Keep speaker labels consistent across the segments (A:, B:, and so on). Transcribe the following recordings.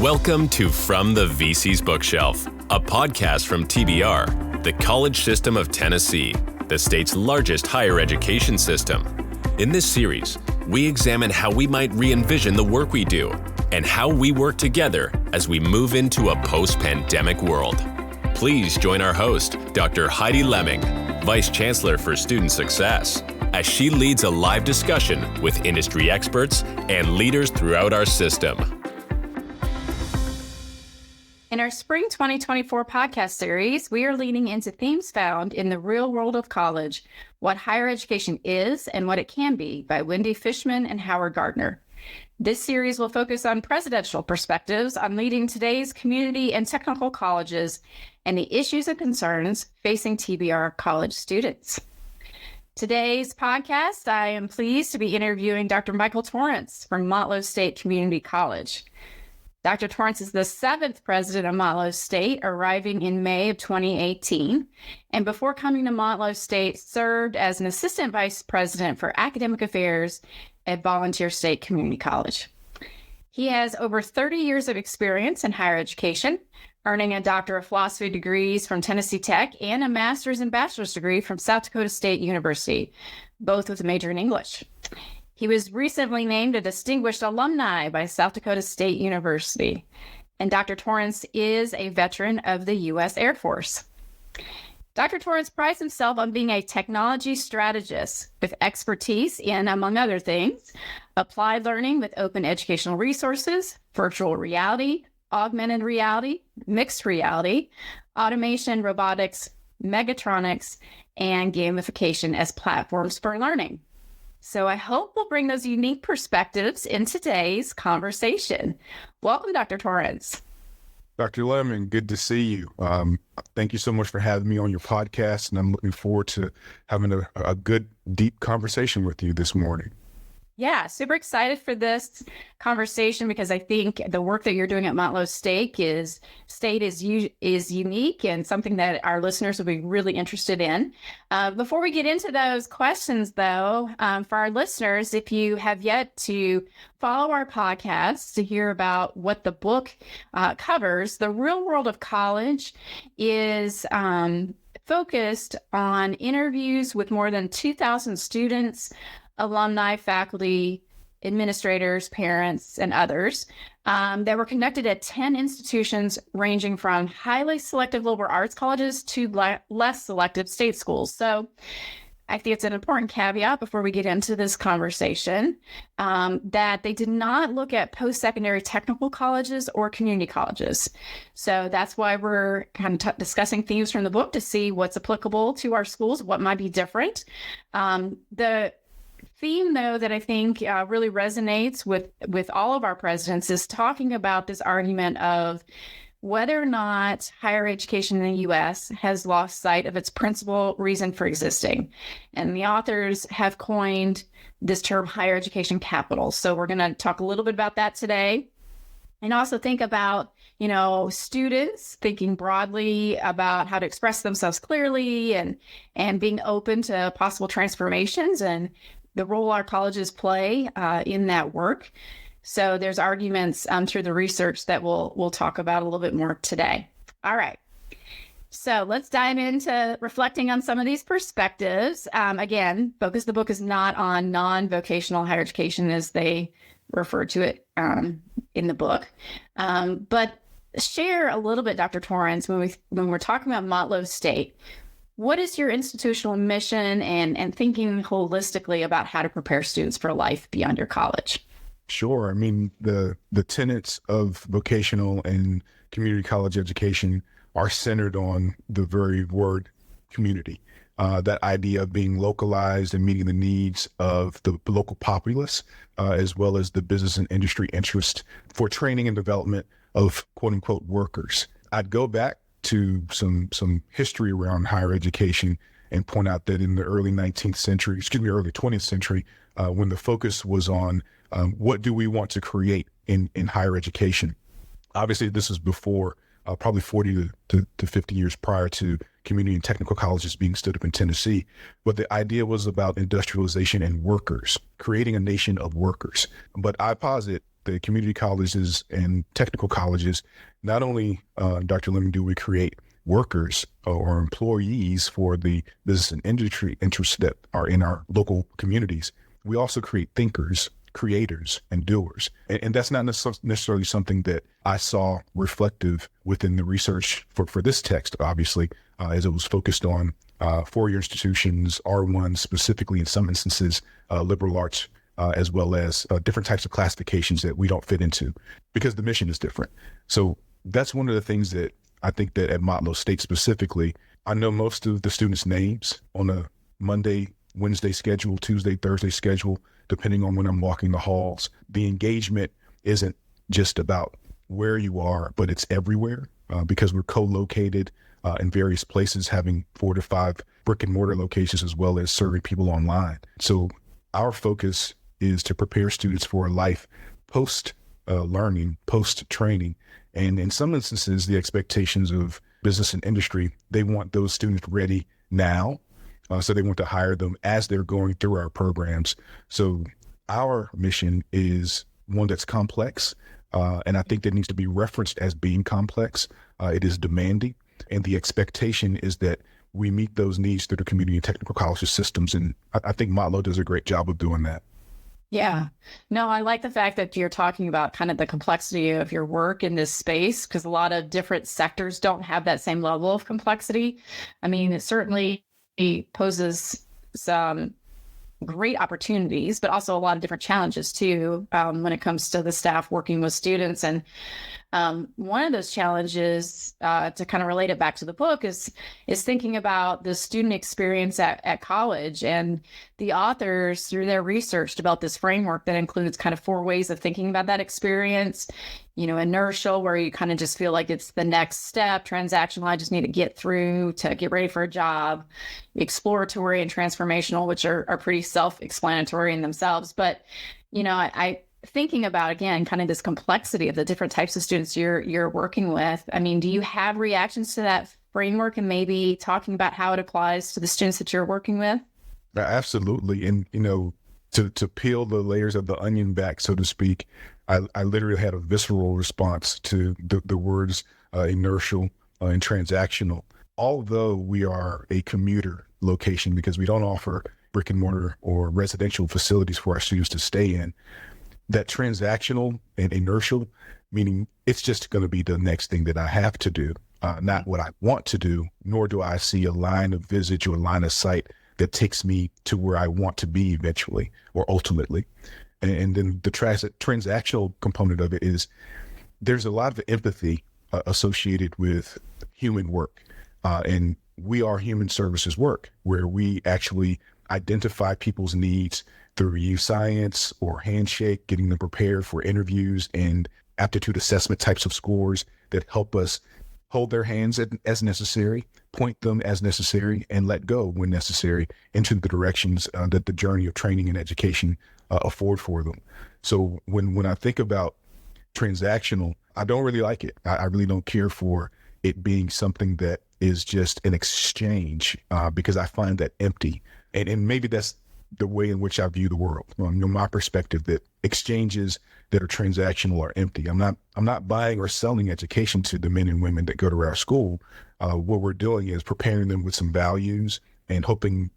A: Welcome to From the VC's Bookshelf, a podcast from TBR, the College System of Tennessee, the state's largest higher education system. In this series, we examine how we might re-envision the work we do and how we work together as we move into a post-pandemic world. Please join our host, Dr. Heidi Lemming, Vice Chancellor for Student Success, as she leads a live discussion with industry experts and leaders throughout our system.
B: In our Spring 2024 podcast series, we are leaning into themes found in the real world of college, what higher education is and what it can be, by Wendy, Fischman, and Gardner. This series will focus on presidential perspectives on leading today's community and technical colleges and the issues and concerns facing TBR college students. Today's podcast, I am pleased to be interviewing Dr. Michael Torrence from Motlow State Community College. Dr. Torrence is the 7th president of Motlow State, arriving in May of 2018, and before coming to Motlow State, served as an assistant vice president for academic affairs at Volunteer State Community College. He has over 30 years of experience in higher education, earning a Doctor of Philosophy degrees from Tennessee Tech and a master's and bachelor's degree from South Dakota State University, both with a major in English. He was recently named a Distinguished Alumni by South Dakota State University, and Dr. Torrence is a veteran of the U.S. Air Force. Dr. Torrence prides himself on being a technology strategist with expertise in, among other things, applied learning with open educational resources, virtual reality, augmented reality, mixed reality, automation, robotics, mechatronics, and gamification as platforms for learning. So I hope we'll bring those unique perspectives in today's conversation. Welcome, Dr. Torrence.
C: Dr. Lemming, good to see you. Thank you so much for having me on your podcast, and I'm looking forward to having a good, deep conversation with you this morning.
B: Yeah, super excited for this conversation because I think the work that you're doing at Motlow State is unique and something that our listeners will be really interested in. Before we get into those questions, though, for our listeners, if you have yet to follow our podcast to hear about what the book covers, The Real World of College is focused on interviews with more than 2,000 students, alumni, faculty, administrators, parents, and others that were conducted at 10 institutions ranging from highly selective liberal arts colleges to less selective state schools. So I think it's an important caveat before we get into this conversation that they did not look at post-secondary technical colleges or community colleges. So that's why we're kind of discussing themes from the book to see what's applicable to our schools, what might be different. The theme, though, that I think really resonates with all of our presidents is talking about this argument of whether or not higher education in the U.S. has lost sight of its principal reason for existing. And the authors have coined this term higher education capital. So we're going to talk a little bit about that today. And also think about, students thinking broadly about how to express themselves clearly and being open to possible transformations and the role our colleges play in that work. So there's arguments through the research that we'll talk about a little bit more today. All right. So let's dive into reflecting on some of these perspectives. Again, focus the book is not on non-vocational higher education as they refer to it in the book. But share a little bit, Dr. Torrence, when we're talking about Motlow State, what is your institutional mission and thinking holistically about how to prepare students for life beyond your college?
C: Sure. I mean, the tenets of vocational and community college education are centered on the very word community. That idea of being localized and meeting the needs of the local populace, as well as the business and industry interest for training and development of quote unquote workers. I'd go back to some history around higher education and point out that in the early 20th century, when the focus was on what do we want to create in higher education. Obviously, this was before probably 40 to 50 years prior to community and technical colleges being stood up in Tennessee. But the idea was about industrialization and workers, creating a nation of workers. But I posit the community colleges and technical colleges, not only, Dr. Lemon, do we create workers or employees for the business and industry interests that are in our local communities, we also create thinkers, creators, and doers. And that's not necessarily something that I saw reflective within the research for this text, obviously, as it was focused on four-year institutions, R1 specifically in some instances, liberal arts, as well as different types of classifications that we don't fit into because the mission is different. So that's one of the things that I think that at Motlow State specifically, I know most of the students' names on a Monday, Wednesday schedule, Tuesday, Thursday schedule, depending on when I'm walking the halls. The engagement isn't just about where you are, but it's everywhere because we're co-located in various places, having 4 to 5 brick and mortar locations, as well as serving people online. So our focus is to prepare students for a life post learning, post training. And in some instances, the expectations of business and industry, they want those students ready now. So they want to hire them as they're going through our programs. So our mission is one that's complex. And I think that needs to be referenced as being complex. It is demanding. And the expectation is that we meet those needs through the community and technical college systems. And I think Motlow does a great job of doing that.
B: Yeah. No, I like the fact that you're talking about kind of the complexity of your work in this space, because a lot of different sectors don't have that same level of complexity. I mean, it certainly poses some great opportunities, but also a lot of different challenges too, when it comes to the staff working with students. And one of those challenges, to kind of relate it back to the book, is thinking about the student experience at college. And the authors, through their research, developed this framework that includes kind of 4 ways of thinking about that experience. Inertial, where you kind of just feel like it's the next step. Transactional, I just need to get through to get ready for a job. Exploratory and transformational, which are pretty self-explanatory in themselves. But, I thinking about, again, kind of this complexity of the different types of students you're working with. I mean, do you have reactions to that framework and maybe talking about how it applies to the students that you're working with?
C: Absolutely. And, to peel the layers of the onion back, so to speak, I literally had a visceral response to the words inertial and transactional. Although we are a commuter location because we don't offer brick and mortar or residential facilities for our students to stay in, that transactional and inertial, meaning it's just going to be the next thing that I have to do, not what I want to do, nor do I see a line of visage or a line of sight that takes me to where I want to be eventually or ultimately. And then the transactional component of it is there's a lot of empathy associated with human work. And we are human services work, where we actually identify people's needs through youth science or handshake, getting them prepared for interviews and aptitude assessment types of scores that help us hold their hands as necessary, point them as necessary, and let go when necessary into the directions that the journey of training and education afford for them. So when I think about transactional, I don't really like it. I really don't care for it being something that is just an exchange because I find that empty. And maybe that's the way in which I view the world. My perspective that exchanges that are transactional are empty. I'm not buying or selling education to the men and women that go to our school. What we're doing is preparing them with some values and hoping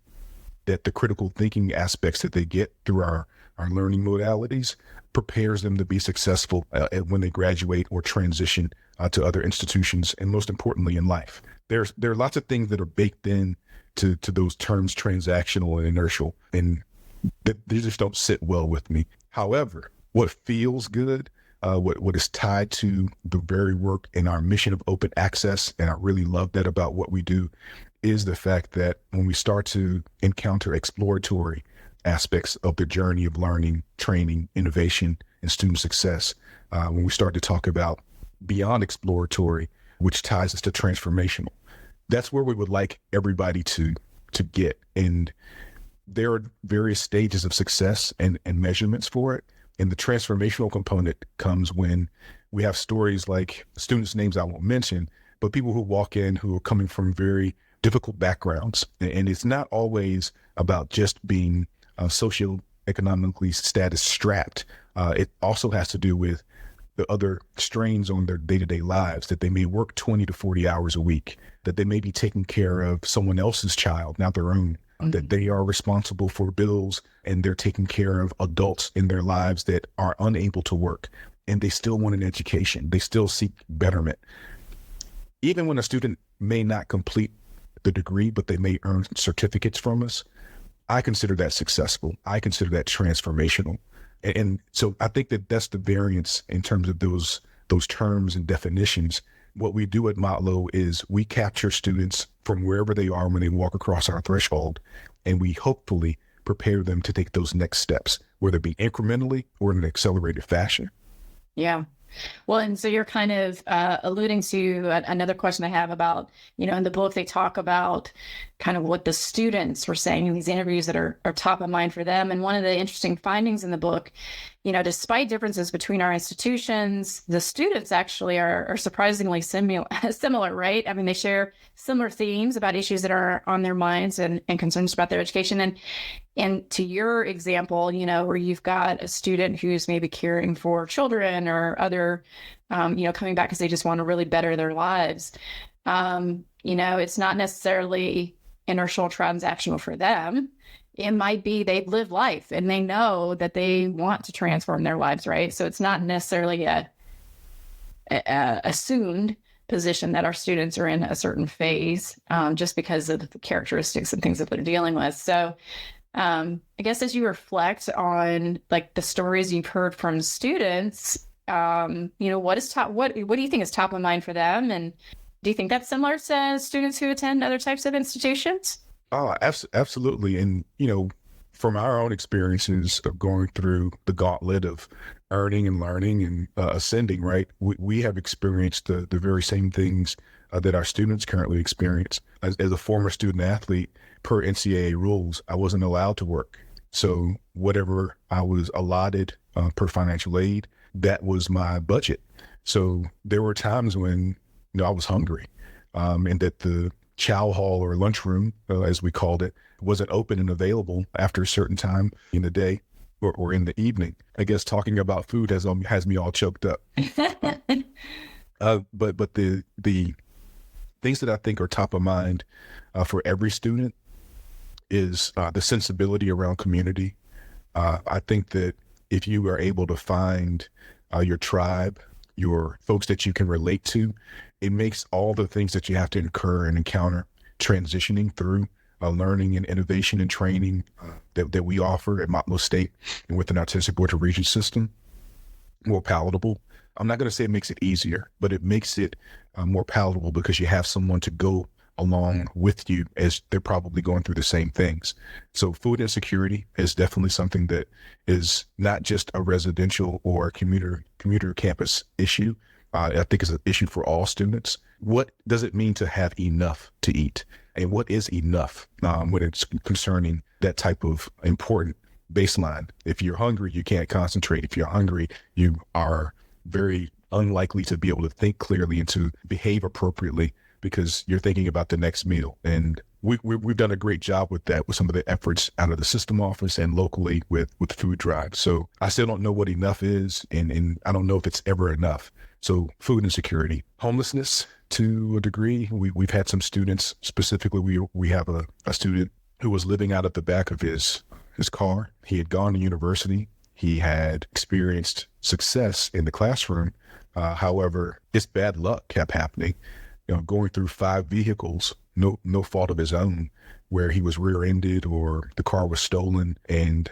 C: that the critical thinking aspects that they get through our learning modalities prepares them to be successful when they graduate or transition to other institutions, and most importantly in life. There are lots of things that are baked in to those terms, transactional and inertial, and they just don't sit well with me. However, what feels good, what is tied to the very work in our mission of open access, and I really love that about what we do, is the fact that when we start to encounter exploratory aspects of the journey of learning, training, innovation, and student success, when we start to talk about beyond exploratory, which ties us to transformational, that's where we would like everybody to get. And there are various stages of success and measurements for it. And the transformational component comes when we have stories like students' names I won't mention, but people who walk in who are coming from very difficult backgrounds. And it's not always about just being socioeconomically status strapped. It also has to do with the other strains on their day-to-day lives, that they may work 20 to 40 hours a week, that they may be taking care of someone else's child, not their own, that they are responsible for bills and they're taking care of adults in their lives that are unable to work, and they still want an education. They still seek betterment. Even when a student may not complete the degree, but they may earn certificates from us, I consider that successful. I consider that transformational. And so I think that that's the variance in terms of those terms and definitions. What we do at Motlow is we capture students from wherever they are when they walk across our threshold, and we hopefully prepare them to take those next steps, whether it be incrementally or in an accelerated fashion.
B: Yeah. Well, and so you're kind of alluding to another question I have about, in the book, they talk about kind of what the students were saying in these interviews that are top of mind for them. And one of the interesting findings in the book, despite differences between our institutions, the students actually are surprisingly similar, right? I mean, they share similar themes about issues that are on their minds and concerns about their education. And to your example, where you've got a student who's maybe caring for children or other, coming back because they just want to really better their lives. It's not necessarily inertial transactional for them. It might be they've lived life and they know that they want to transform their lives, right? So it's not necessarily a assumed position that our students are in a certain phase, just because of the characteristics and things that they're dealing with. So I guess as you reflect on like the stories you've heard from students, what do you think is top of mind for them? And do you think that's similar to students who attend other types of institutions?
C: Oh, absolutely. And, from our own experiences of going through the gauntlet of earning and learning and ascending, right, we have experienced the very same things that our students currently experience. As a former student athlete, per NCAA rules, I wasn't allowed to work. So whatever I was allotted per financial aid, that was my budget. So there were times when, I was hungry, and that the chow hall or lunchroom, as we called it, wasn't open and available after a certain time in the day or in the evening. I guess talking about food has me all choked up. But the things that I think are top of mind for every student is the sensibility around community. I think that if you are able to find your tribe, your folks that you can relate to, it makes all the things that you have to incur and encounter transitioning through learning and innovation and training that we offer at Motlow State and within our Tennessee Board of Regents system more palatable. I'm not going to say it makes it easier, but it makes it more palatable because you have someone to go along with you as they're probably going through the same things. So food insecurity is definitely something that is not just a residential or commuter campus issue. I think it's an issue for all students. What does it mean to have enough to eat? And what is enough when it's concerning that type of important baseline? If you're hungry, you can't concentrate. If you're hungry, you are very unlikely to be able to think clearly and to behave appropriately because you're thinking about the next meal. And we've done a great job with that, with some of the efforts out of the system office and locally with food drives. So I still don't know what enough is, and I don't know if it's ever enough. So food insecurity, homelessness to a degree. We've had some students, specifically we have a student who was living out of the back of his car. He had gone to university. He had experienced success in the classroom. However, this bad luck kept happening, going through 5 vehicles, no fault of his own, where he was rear-ended or the car was stolen, and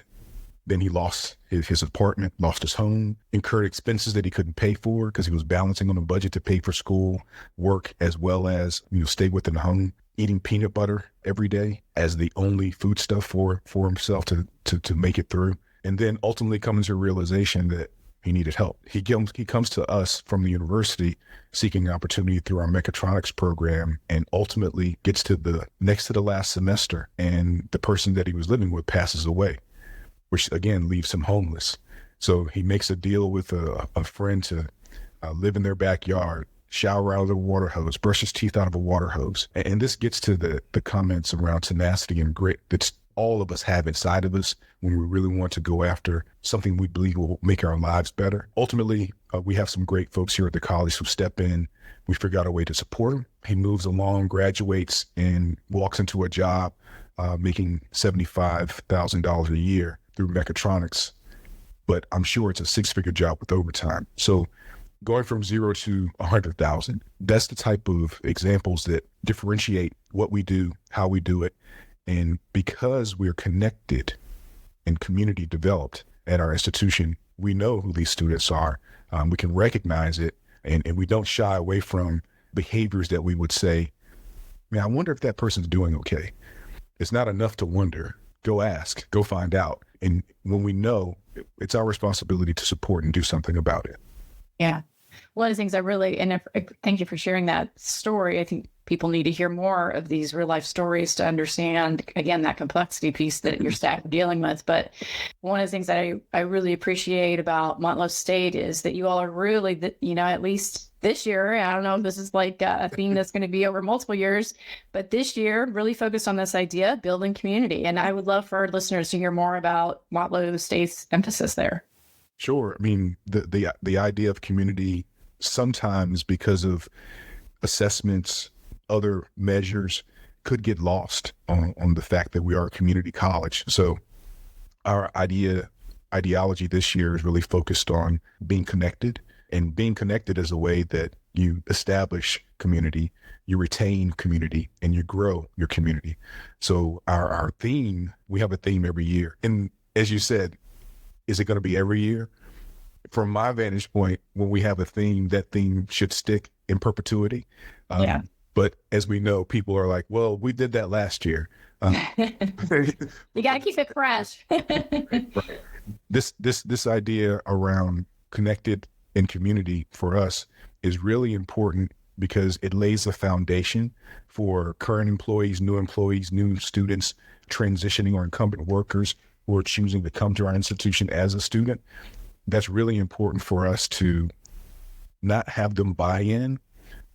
C: then he lost his apartment, lost his home, incurred expenses that he couldn't pay for because he was balancing on a budget to pay for school, work, as well as, stay within the home, eating peanut butter every day as the only foodstuff for himself to make it through. And then ultimately comes to a realization that he needed help. He comes to us from the university seeking opportunity through our mechatronics program, and ultimately gets to the next to the last semester, and the person that he was living with passes away, which again leaves him homeless. So he makes a deal with a friend to live in their backyard, shower out of the water hose, brush his teeth out of a water hose. And this gets to the comments around tenacity and grit that's all of us have inside of us when we really want to go after something we believe will make our lives better. Ultimately, we have some great folks here at the college who step in. We figure out a way to support him. He moves along, graduates, and walks into a job making $75,000 a year through mechatronics. But I'm sure it's a six-figure job with overtime. So going from 0 to 100,000, that's the type of examples that differentiate what we do, how we do it. And because we're connected and community developed at our institution, we know who these students are. We can recognize it, and we don't shy away from behaviors that we would say, man, I wonder if that person's doing okay. It's not enough to wonder. Go ask, go find out. And when we know, it's our responsibility to support and do something about it.
B: Yeah. One of the things thank you for sharing that story. I think people need to hear more of these real life stories to understand, again, that complexity piece that your staff are dealing with. But one of the things that I really appreciate about Motlow State is that you all are really, at least this year, I don't know if this is like a theme that's going to be over multiple years, but this year really focused on this idea of building community. And I would love for our listeners to hear more about Motlow State's emphasis there.
C: Sure. I mean, the idea of community, sometimes because of assessments, other measures, could get lost on the fact that we are a community college. So our ideology this year is really focused on being connected, and being connected is a way that you establish community, you retain community, and you grow your community. So our theme, we have a theme every year. And as you said, is it going to be every year? From my vantage point, when we have a theme, that theme should stick in perpetuity.
B: Yeah.
C: But as we know, people are like, well, we did that last year.
B: You got to keep it fresh.
C: Right. This idea around connected and community for us is really important because it lays a foundation for current employees, new students, transitioning or incumbent workers who are choosing to come to our institution as a student. That's really important for us to not have them buy in,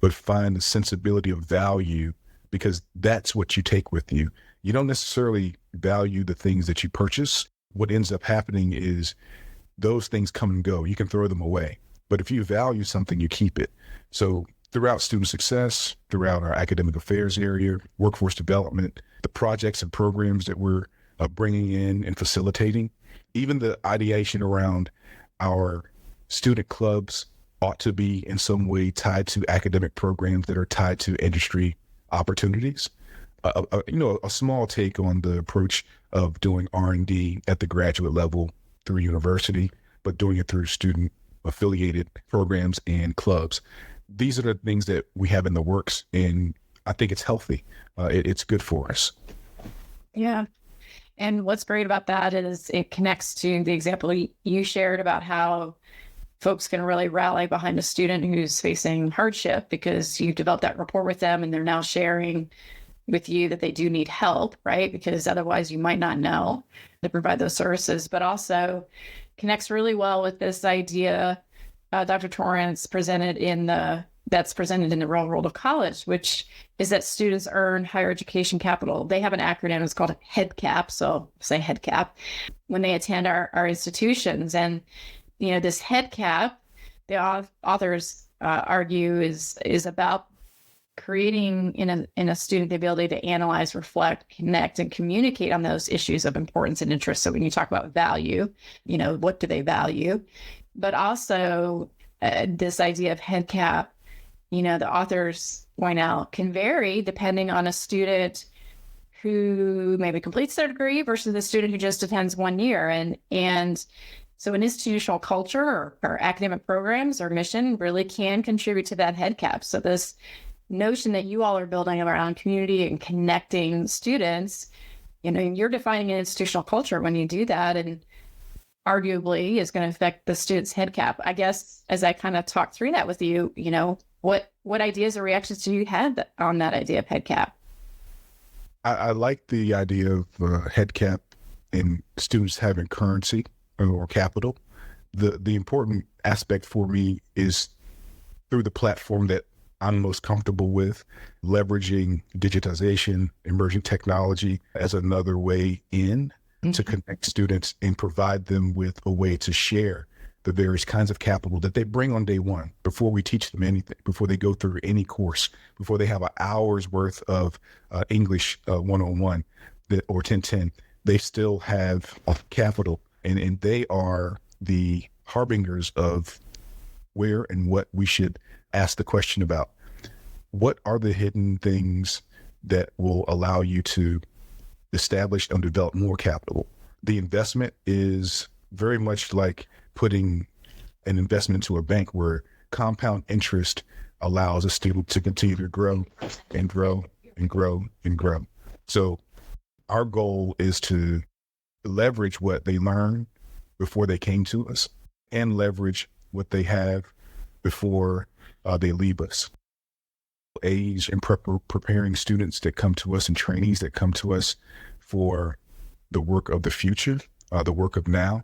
C: but find the sensibility of value, because that's what you take with you. You don't necessarily value the things that you purchase. What ends up happening is those things come and go. You can throw them away. But if you value something, you keep it. So throughout student success, throughout our academic affairs area, workforce development, the projects and programs that we're bringing in and facilitating, even the ideation around our student clubs ought to be in some way tied to academic programs that are tied to industry opportunities. A small take on the approach of doing R&D at the graduate level through university, but doing it through student affiliated programs and clubs. These are the things that we have in the works, and I think it's healthy. It's good for us.
B: Yeah. And what's great about that is it connects to the example you shared about how folks can really rally behind a student who's facing hardship because you've developed that rapport with them and they're now sharing with you that they do need help, right? Because otherwise you might not know to provide those services, but also connects really well with this idea Dr. Torrence presented in the real world of college, which is that students earn higher education capital. They have an acronym, it's called HEADCAP. So say HEADCAP when they attend our institutions. And, this HEADCAP, the authors argue is about creating in a student the ability to analyze, reflect, connect, and communicate on those issues of importance and interest. So when you talk about value, what do they value? But also this idea of HEADCAP, the authors point out, can vary depending on a student who maybe completes their degree versus the student who just attends 1 year. And so an institutional culture or academic programs or mission really can contribute to that HEADCAP. So this notion that you all are building around community and connecting students, you're defining an institutional culture when you do that, and arguably is going to affect the student's HEADCAP. I guess as I kind of talk through that with you, what ideas or reactions do you have on that idea of HEADCAP?
C: I like the idea of HEADCAP and students having currency or capital. The important aspect for me is through the platform that I'm most comfortable with, leveraging digitization, emerging technology as another way in to connect students and provide them with a way to share the various kinds of capital that they bring on day one before we teach them anything, before they go through any course, before they have an hour's worth of English 101 or 1010. They still have capital, and they are the harbingers of where and what we should ask the question about. What are the hidden things that will allow you to establish and develop more capital? The investment is very much like putting an investment into a bank where compound interest allows a student to continue to grow and grow and grow and grow. So our goal is to leverage what they learn before they came to us and leverage what they have before they leave us. Age and preparing students that come to us and trainees that come to us for the work of the future, the work of now.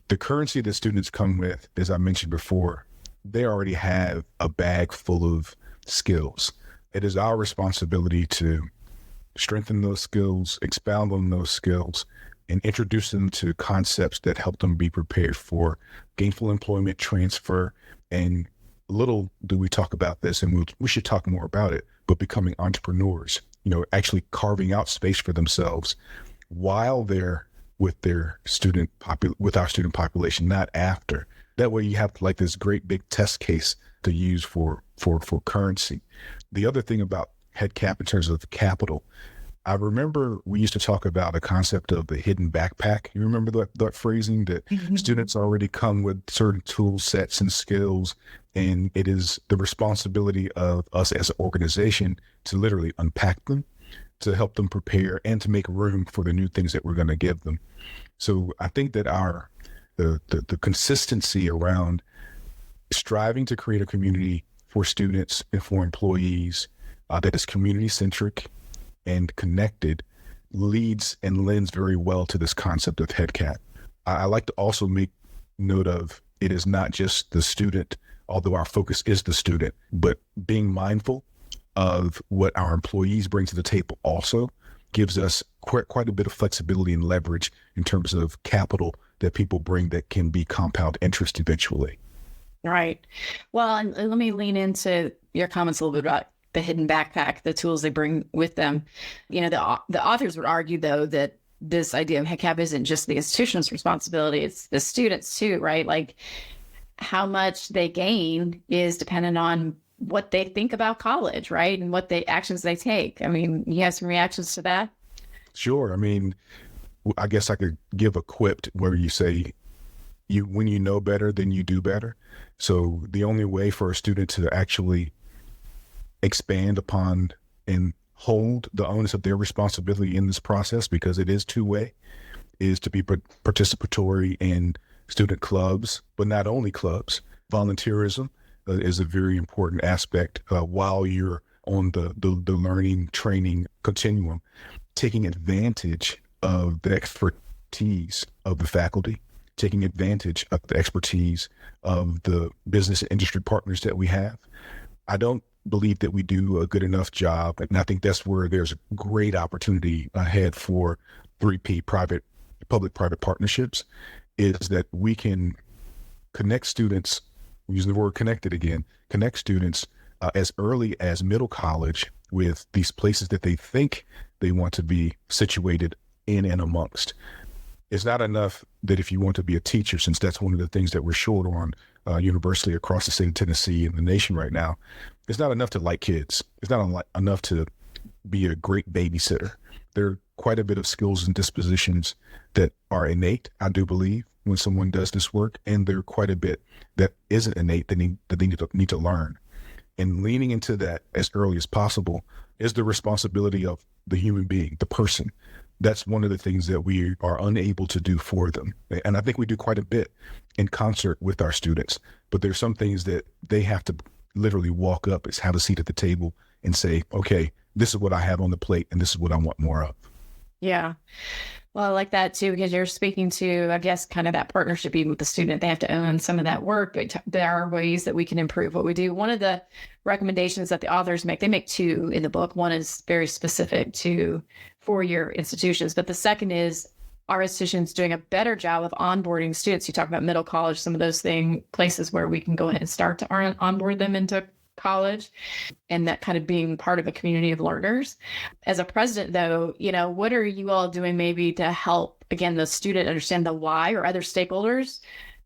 C: The currency that students come with, as I mentioned before, they already have a bag full of skills. It is our responsibility to strengthen those skills, expound on those skills, and introduce them to concepts that help them be prepared for gainful employment, transfer, and little do we talk about this, and we should talk more about it, but becoming entrepreneurs, actually carving out space for themselves while they're with our student population, not after. That way you have like this great big test case to use for currency. The other thing about head cap in terms of capital, I remember we used to talk about a concept of the hidden backpack. You remember that phrasing that students already come with certain tool sets and skills, and it is the responsibility of us as an organization to literally unpack them, to help them prepare and to make room for the new things that we're going to give them. So I think that the consistency around striving to create a community for students and for employees that is community centric and connected leads and lends very well to this concept of head cap. I like to also make note of it is not just the student, although our focus is the student, but being mindful of what our employees bring to the table also gives us quite a bit of flexibility and leverage in terms of capital that people bring that can be compound interest eventually.
B: Right. Well, and let me lean into your comments a little bit about the hidden backpack, the tools they bring with them. The authors would argue, though, that this idea of head cap isn't just the institution's responsibility, it's the students too, right? Like how much they gain is dependent on what they think about college, right? And what actions they take. I mean, you have some reactions to that?
C: Sure. I mean, I guess I could give a quip where you say, when you know better, then you do better. So the only way for a student to actually expand upon and hold the onus of their responsibility in this process, because it is two-way, is to be participatory in student clubs, but not only clubs. Volunteerism is a very important aspect while you're on the learning training continuum, taking advantage of the expertise of the faculty, taking advantage of the expertise of the business and industry partners that we have. I don't believe that we do a good enough job, and I think that's where there's a great opportunity ahead for 3P public-private partnerships, is that we can connect students, using the word connected again, connect students as early as middle college with these places that they think they want to be situated in and amongst. It's not enough that if you want to be a teacher, since that's one of the things that we're short on universally across the state of Tennessee and the nation right now, it's not enough to like kids. It's not enough to be a great babysitter. There are quite a bit of skills and dispositions that are innate, I do believe, when someone does this work, and there are quite a bit that isn't innate that they need to learn. And leaning into that as early as possible is the responsibility of the human being, the person. That's one of the things that we are unable to do for them. And I think we do quite a bit in concert with our students, but there's some things that they have to literally walk up, have a seat at the table and say, okay, this is what I have on the plate and this is what I want more of.
B: Yeah. Well, I like that too, because you're speaking to, I guess, kind of that partnership even with the student. They have to own some of that work, but there are ways that we can improve what we do. One of the recommendations that the authors make, they make two in the book. One is very specific to four-year institutions, but the second is, our institutions doing a better job of onboarding students? You talk about middle college, some of those places where we can go ahead and start to onboard them into college, and that kind of being part of a community of learners. As a president, though, what are you all doing maybe to help, again, the student understand the why, or other stakeholders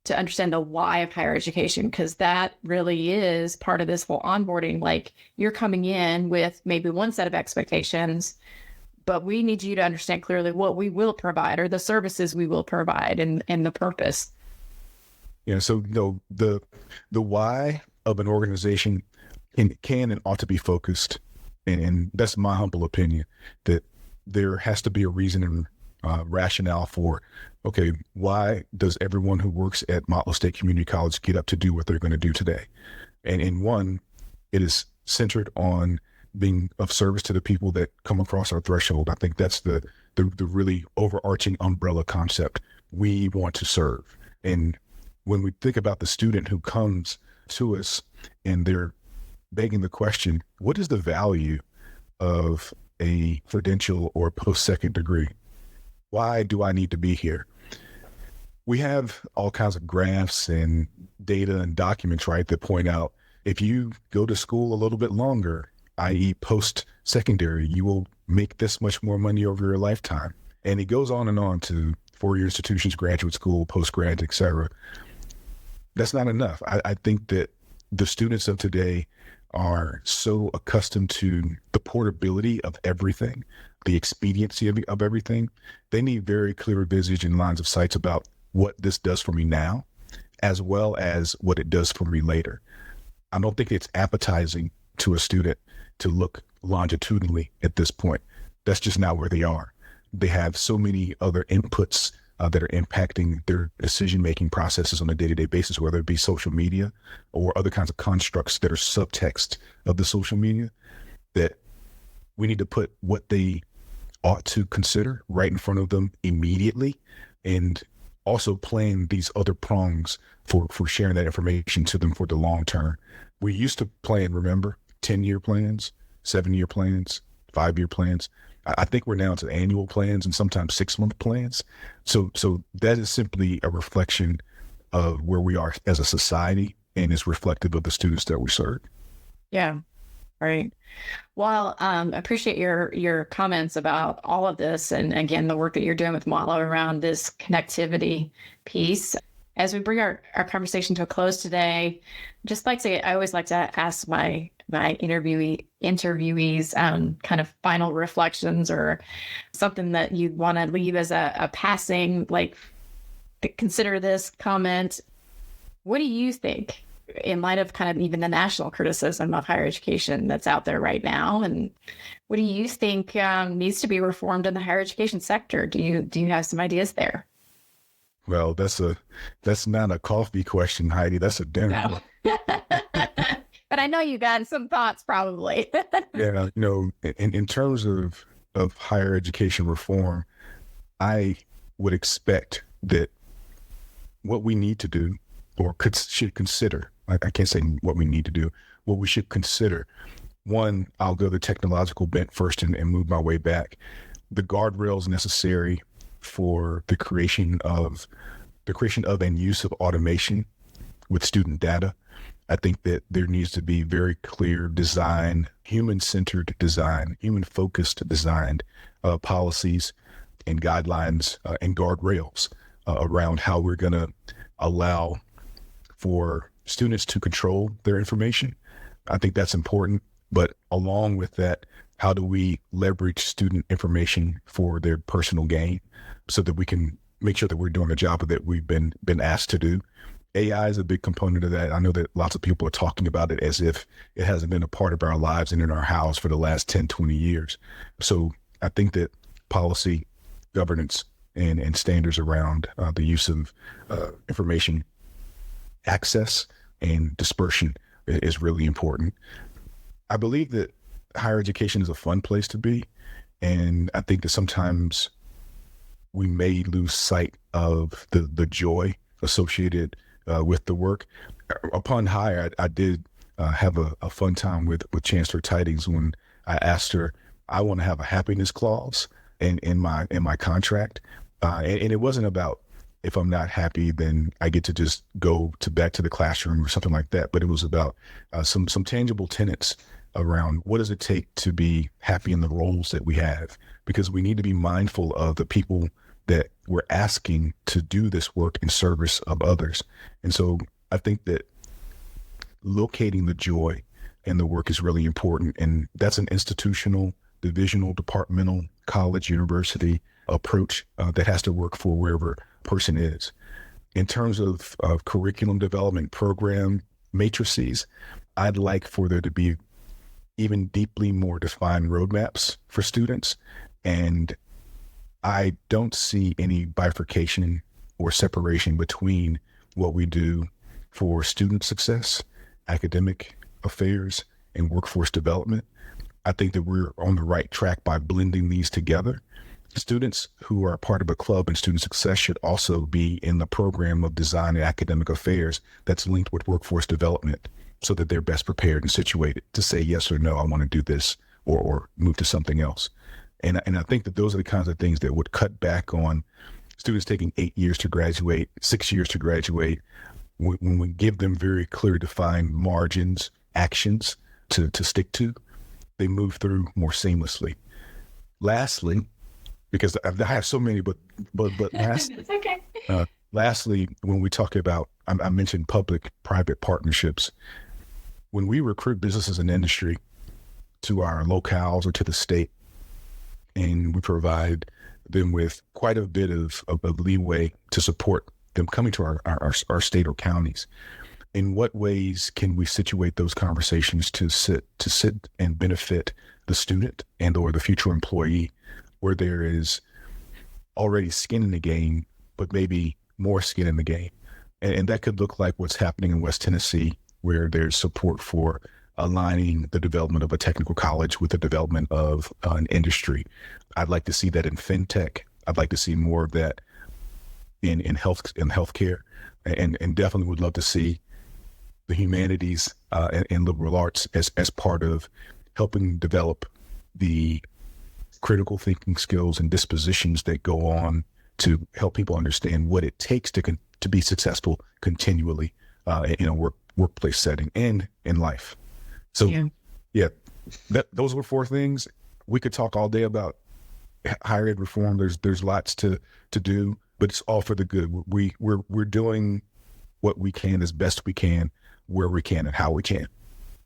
B: to understand the why of higher education? Because that really is part of this whole onboarding. Like, you're coming in with maybe one set of expectations, but we need you to understand clearly what we will provide, or the services we will provide, and the purpose.
C: Yeah. So, the why of an organization can and ought to be focused. And that's my humble opinion, that there has to be a reason and rationale for, okay, why does everyone who works at Motlow State Community College get up to do what they're going to do today? And in one, it is centered on being of service to the people that come across our threshold. I think that's the really overarching umbrella concept. We want to serve. And when we think about the student who comes to us and they're begging the question, what is the value of a credential or post-second degree? Why do I need to be here? We have all kinds of graphs and data and documents, right, that point out, if you go to school a little bit longer, i.e. post-secondary, you will make this much more money over your lifetime. And it goes on to four-year institutions, graduate school, postgrad, et cetera. That's not enough. I think that the students of today are so accustomed to the portability of everything, the expediency of everything. They need very clear visage and lines of sight about what this does for me now, as well as what it does for me later. I don't think it's appetizing to a student to look longitudinally at this point. That's just not where they are. They have so many other inputs that are impacting their decision-making processes on a day-to-day basis, whether it be social media or other kinds of constructs that are subtext of the social media, that we need to put what they ought to consider right in front of them immediately, and also plan these other prongs for sharing that information to them for the long term. We used to plan, remember, 10-year plans, 7-year plans, 5-year plans. I think we're now to annual plans and sometimes 6-month plans. So that is simply a reflection of where we are as a society, and is reflective of the students that we serve.
B: Yeah, right. Well, I appreciate your comments about all of this, and again, the work that you're doing with Motlow around this connectivity piece. As we bring our conversation to a close today, just like to say, I always like to ask my interviewees kind of final reflections, or something that you'd want to leave as a passing, like, consider this comment. What do you think, in light of kind of even the national criticism of higher education that's out there right now, and what do you think needs to be reformed in the higher education sector? Do you have some ideas there?
C: Well, that's not a coffee question, Heidi. That's a dinner.
B: No. But I know you got some thoughts, probably.
C: Yeah, in terms of higher education reform, I would expect that what we need to do, or should consider, I can't say what we need to do, what we should consider. One, I'll go the technological bent first and move my way back. The guardrails necessary for the creation of and use of automation with student data. I think that there needs to be very clear design, human-centered design, human-focused design policies and guidelines and guardrails around how we're going to allow for students to control their information. I think that's important. But along with that, how do we leverage student information for their personal gain, so that we can make sure that we're doing a job that we've been asked to do? AI is a big component of that. I know that lots of people are talking about it as if it hasn't been a part of our lives and in our house for the last 10, 20 years. So I think that policy, governance, and standards around the use of information access and dispersion is really important. I believe that higher education is a fun place to be. And I think that sometimes we may lose sight of the joy associated with the work. Upon hire, I did have a fun time with Chancellor Tidings when I asked her, I want to have a happiness clause in my contract. And it wasn't about, if I'm not happy, then I get to just go back to the classroom or something like that. But it was about some tangible tenets around what does it take to be happy in the roles that we have, because we need to be mindful of the people that we're asking to do this work in service of others. And so I think that locating the joy in the work is really important. And that's an institutional, divisional, departmental, college, university approach that has to work for wherever a person is. In terms of curriculum development program matrices, I'd like for there to be even deeply more defined roadmaps for students. And I don't see any bifurcation or separation between what we do for student success, academic affairs, and workforce development. I think that we're on the right track by blending these together. Students who are part of a club in student success should also be in the program of design and academic affairs that's linked with workforce development, so that they're best prepared and situated to say yes or no, I want to do this, or move to something else. And I think that those are the kinds of things that would cut back on students taking 8 years to graduate, 6 years to graduate. When we give them very clear defined margins, actions to stick to, they move through more seamlessly. Lastly, because I have so many, but lastly,
B: It's okay.
C: Lastly, when we talk about, I mentioned public-private partnerships. When we recruit businesses and industry to our locales or to the state, and we provide them with quite a bit of leeway to support them coming to our state or counties, in what ways can we situate those conversations to sit and benefit the student and or the future employee, where there is already skin in the game, but maybe more skin in the game? And that could look like what's happening in West Tennessee, where there's support for aligning the development of a technical college with the development of an industry. I'd like to see that in fintech. I'd like to see more of that in healthcare, and definitely would love to see the humanities and liberal arts as part of helping develop the critical thinking skills and dispositions that go on to help people understand what it takes to be successful continually in a workplace setting and in life. So those were 4 things. We could talk all day about higher ed reform. There's lots to do, but it's all for the good. We're doing what we can as best we can, where we can, and how we can.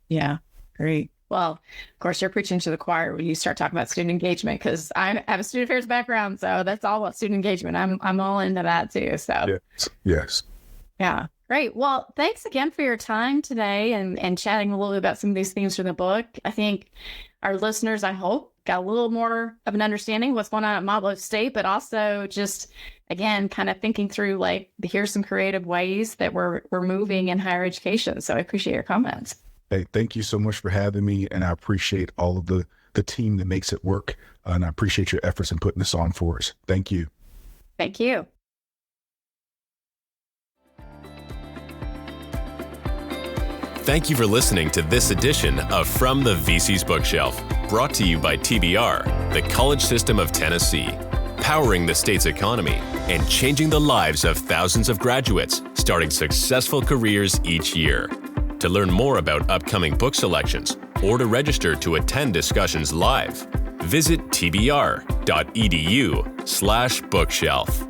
B: Yeah, great. Well, of course, you're preaching to the choir when you start talking about student engagement, because I have a student affairs background, so that's all about student engagement. I'm all into that too. So
C: yes.
B: Yeah. Great. Well, thanks again for your time today and chatting a little bit about some of these themes from the book. I think our listeners, I hope, got a little more of an understanding of what's going on at Motlow State, but also just, again, kind of thinking through, like, here's some creative ways that we're moving in higher education. So I appreciate your comments.
C: Hey, thank you so much for having me. And I appreciate all of the team that makes it work. And I appreciate your efforts in putting this on for us. Thank you.
B: Thank you.
A: Thank you for listening to this edition of From the VC's Bookshelf, brought to you by TBR, the College System of Tennessee, powering the state's economy and changing the lives of thousands of graduates, starting successful careers each year. To learn more about upcoming book selections or to register to attend discussions live, visit tbr.edu/bookshelf.